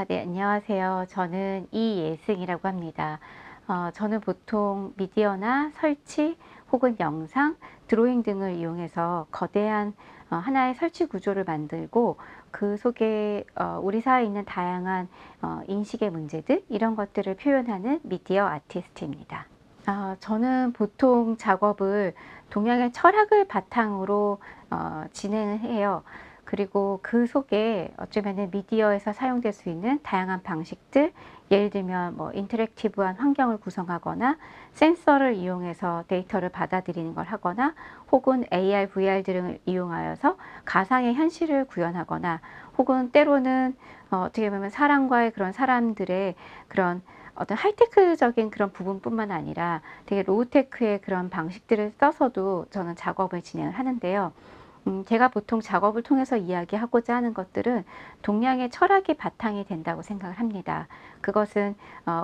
네, 안녕하세요. 저는 이예승이라고 합니다. 저는 보통 미디어나 설치 혹은 영상, 드로잉 등을 이용해서 거대한 하나의 설치 구조를 만들고 그 속에 우리 사회에 있는 다양한 인식의 문제들 이런 것들을 표현하는 미디어 아티스트입니다. 저는 보통 작업을 동양의 철학을 바탕으로 진행을 해요. 그리고 그 속에 어쩌면은 미디어에서 사용될 수 있는 다양한 방식들, 예를 들면 뭐 인터랙티브한 환경을 구성하거나 센서를 이용해서 데이터를 받아들이는 걸 하거나 혹은 AR, VR 등을 이용하여서 가상의 현실을 구현하거나 혹은 때로는 어떻게 보면 사람과의 그런 사람들의 그런 어떤 하이테크적인 그런 부분뿐만 아니라 되게 로우테크의 그런 방식들을 써서도 저는 작업을 진행을 하는데요. 제가 보통 작업을 통해서 이야기하고자 하는 것들은 동양의 철학이 바탕이 된다고 생각을 합니다. 그것은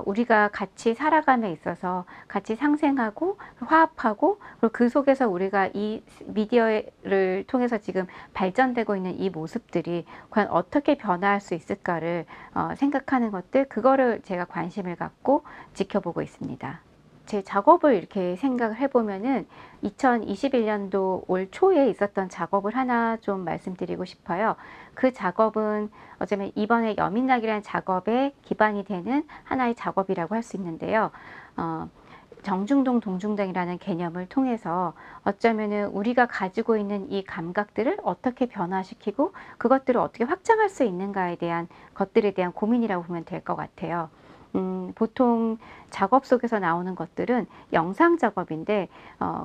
우리가 같이 살아감에 있어서 같이 상생하고 화합하고 그리고 그 속에서 우리가 이 미디어를 통해서 지금 발전되고 있는 이 모습들이 과연 어떻게 변화할 수 있을까를 생각하는 것들, 그거를 제가 관심을 갖고 지켜보고 있습니다. 제 작업을 이렇게 생각을 해보면은 2021년도 올 초에 있었던 작업을 하나 좀 말씀드리고 싶어요. 그 작업은 어쩌면 이번에 여민락이라는 작업에 기반이 되는 하나의 작업이라고 할 수 있는데요. 정중동, 동중동이라는 개념을 통해서 어쩌면은 우리가 가지고 있는 이 감각들을 어떻게 변화시키고 그것들을 어떻게 확장할 수 있는가에 대한 것들에 대한 고민이라고 보면 될 것 같아요. 보통 작업 속에서 나오는 것들은 영상 작업인데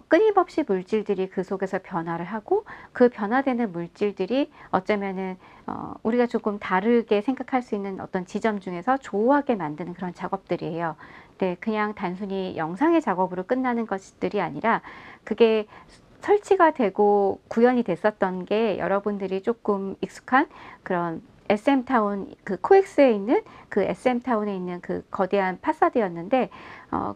끊임없이 물질들이 그 속에서 변화를 하고 그 변화되는 물질들이 어쩌면은 우리가 조금 다르게 생각할 수 있는 어떤 지점 중에서 조화하게 만드는 그런 작업들이에요. 네, 그냥 단순히 영상의 작업으로 끝나는 것들이 아니라 그게 설치가 되고 구현이 됐었던 게 여러분들이 조금 익숙한 그런 SM타운, 그 코엑스에 있는 그 SM타운에 있는 그 거대한 파사드였는데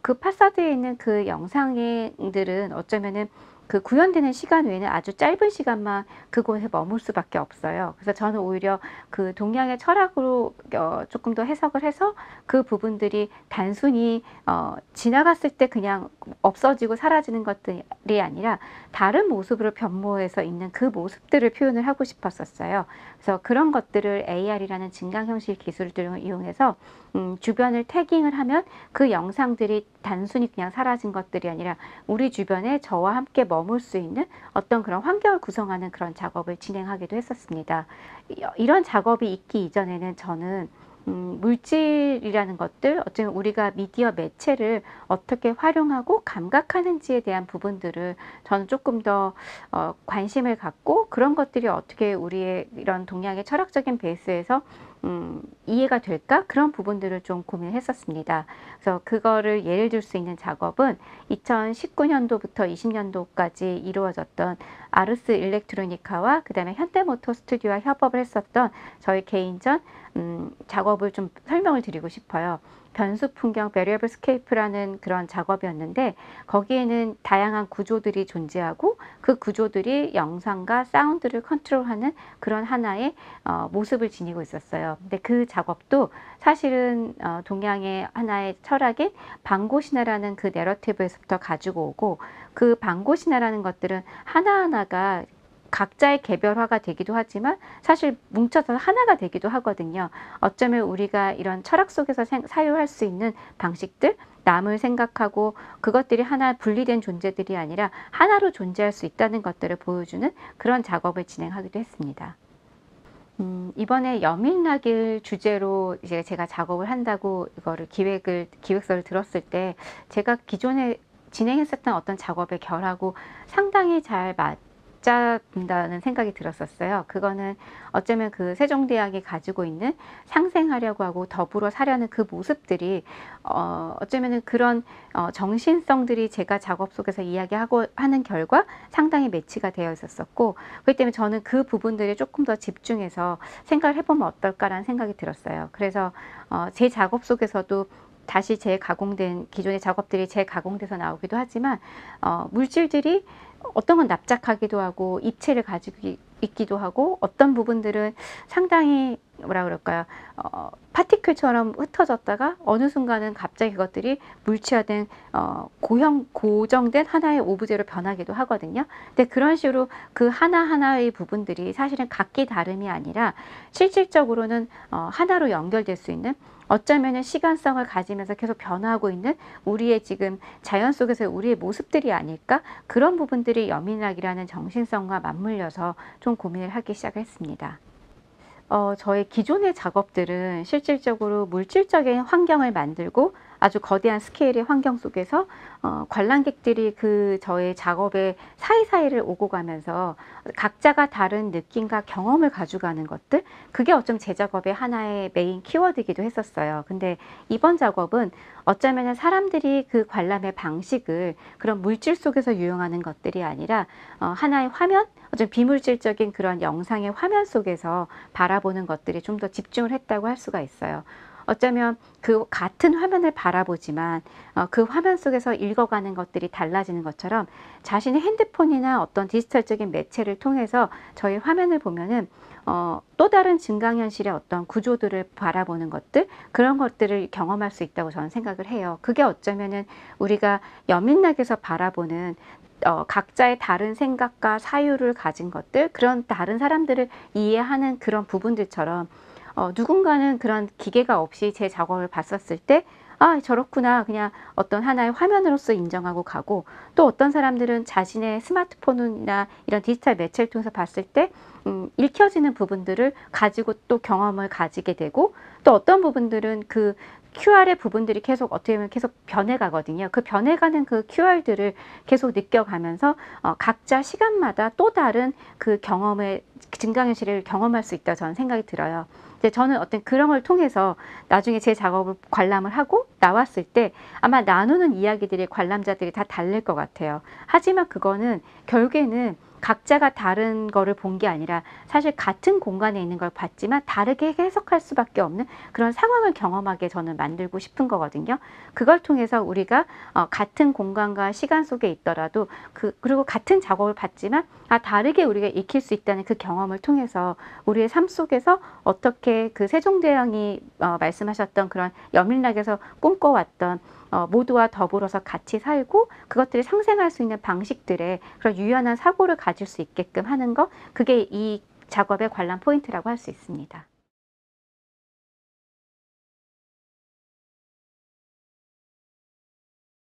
그 파사드에 있는 그 영상들은 어쩌면은 그 구현되는 시간 외에는 아주 짧은 시간만 그곳에 머물 수밖에 없어요. 그래서 저는 오히려 그 동양의 철학으로 조금 더 해석을 해서 그 부분들이 단순히 지나갔을 때 그냥 없어지고 사라지는 것들이 아니라 다른 모습으로 변모해서 있는 그 모습들을 표현을 하고 싶었었어요. 그래서 그런 것들을 AR이라는 증강현실 기술들을 이용해서 주변을 태깅을 하면 그 영상들이 단순히 그냥 사라진 것들이 아니라 우리 주변에 저와 함께 머물 수 있는 어떤 그런 환경을 구성하는 그런 작업을 진행하기도 했었습니다. 이런 작업이 있기 이전에는 저는 물질이라는 것들, 어쩌면 우리가 미디어 매체를 어떻게 활용하고 감각하는지에 대한 부분들을 저는 조금 더 관심을 갖고 그런 것들이 어떻게 우리의 이런 동양의 철학적인 베이스에서 이해가 될까? 그런 부분들을 좀 고민했었습니다. 그래서 그거를 예를 들 수 있는 작업은 2019년도부터 20년도까지 이루어졌던 아르스 일렉트로니카와 그 다음에 현대모터 스튜디오와 협업을 했었던 저희 개인전 작업을 좀 설명을 드리고 싶어요. 변수 풍경 베리어블 스케이프라는 그런 작업이었는데 거기에는 다양한 구조들이 존재하고 그 구조들이 영상과 사운드를 컨트롤하는 그런 하나의 모습을 지니고 있었어요. 근데 그 작업도 사실은 동양의 하나의 철학인 방고신화라는 그 내러티브에서부터 가지고 오고 그 방고신화라는 것들은 하나하나가 각자의 개별화가 되기도 하지만 사실 뭉쳐서 하나가 되기도 하거든요. 어쩌면 우리가 이런 철학 속에서 사유할 수 있는 방식들, 남을 생각하고 그것들이 하나 분리된 존재들이 아니라 하나로 존재할 수 있다는 것들을 보여주는 그런 작업을 진행하기도 했습니다. 이번에 여민락을 주제로 이제 제가 작업을 한다고 이거를 기획서를 들었을 때 제가 기존에 진행했었던 어떤 작업의 결하고 상당히 잘 맞자다는 생각이 들었었어요. 그거는 어쩌면 그 세종대학이 가지고 있는 상생하려고 하고 더불어 사려는 그 모습들이 어쩌면은 그런 정신성들이 제가 작업 속에서 이야기하고 하는 결과 상당히 매치가 되어 있었었고 그렇기 때문에 저는 그 부분들에 조금 더 집중해서 생각을 해보면 어떨까라는 생각이 들었어요. 그래서 제 작업 속에서도 다시 재가공된 기존의 작업들이 재가공돼서 나오기도 하지만 물질들이 어떤 건 납작하기도 하고 입체를 가지고 있기도 하고 어떤 부분들은 상당히 뭐라 그럴까요? 파티클처럼 흩어졌다가 어느 순간은 갑자기 그것들이 물체화된 고정된 하나의 오브제로 변하기도 하거든요. 근데 그런 식으로 그 하나하나의 부분들이 사실은 각기 다름이 아니라 실질적으로는 하나로 연결될 수 있는, 어쩌면은 시간성을 가지면서 계속 변화하고 있는 우리의 지금 자연 속에서의 우리의 모습들이 아닐까? 그런 부분들이 여민학이라는 정신성과 맞물려서 좀 고민을 하기 시작했습니다. 저의 기존의 작업들은 실질적으로 물질적인 환경을 만들고 아주 거대한 스케일의 환경 속에서 관람객들이 그 저의 작업의 사이사이를 오고 가면서 각자가 다른 느낌과 경험을 가져가는 것들, 그게 어쩜 제 작업의 하나의 메인 키워드이기도 했었어요. 근데 이번 작업은 어쩌면 사람들이 그 관람의 방식을 그런 물질 속에서 유용하는 것들이 아니라 하나의 화면, 어떤 비물질적인 그런 영상의 화면 속에서 바라보는 것들이 좀 더 집중을 했다고 할 수가 있어요. 어쩌면 그 같은 화면을 바라보지만 그 화면 속에서 읽어가는 것들이 달라지는 것처럼 자신의 핸드폰이나 어떤 디지털적인 매체를 통해서 저희 화면을 보면은 또 다른 증강현실의 어떤 구조들을 바라보는 것들, 그런 것들을 경험할 수 있다고 저는 생각을 해요. 그게 어쩌면은 우리가 여민락에서 바라보는 각자의 다른 생각과 사유를 가진 것들, 그런 다른 사람들을 이해하는 그런 부분들처럼 누군가는 그런 기계가 없이 제 작업을 봤었을 때 아, 저렇구나. 그냥 어떤 하나의 화면으로서 인정하고 가고, 또 어떤 사람들은 자신의 스마트폰이나 이런 디지털 매체를 통해서 봤을 때 읽혀지는 부분들을 가지고 또 경험을 가지게 되고, 또 어떤 부분들은 그 QR의 부분들이 계속 어떻게 보면 계속 변해가거든요. 그 변해가는 그 QR들을 계속 느껴가면서 각자 시간마다 또 다른 그 경험의 증강현실을 경험할 수 있다 저는 생각이 들어요. 이제 저는 어떤 그런 걸 통해서 나중에 제 작업을 관람을 하고 나왔을 때 아마 나누는 이야기들이 관람자들이 다 다를 것 같아요. 하지만 그거는 결국에는 각자가 다른 거를 본 게 아니라 사실 같은 공간에 있는 걸 봤지만 다르게 해석할 수밖에 없는 그런 상황을 경험하게 저는 만들고 싶은 거거든요. 그걸 통해서 우리가 같은 공간과 시간 속에 있더라도 그리고 같은 작업을 봤지만 다르게 우리가 익힐 수 있다는 그 경험을 통해서 우리의 삶 속에서 어떻게 그 세종대왕이 말씀하셨던 그런 여민락에서 꿈꿔왔던 모두와 더불어서 같이 살고 그것들이 상생할 수 있는 방식들의 그런 유연한 사고를 가질 수 있게끔 하는 것, 그게 이 작업의 관람 포인트라고 할 수 있습니다.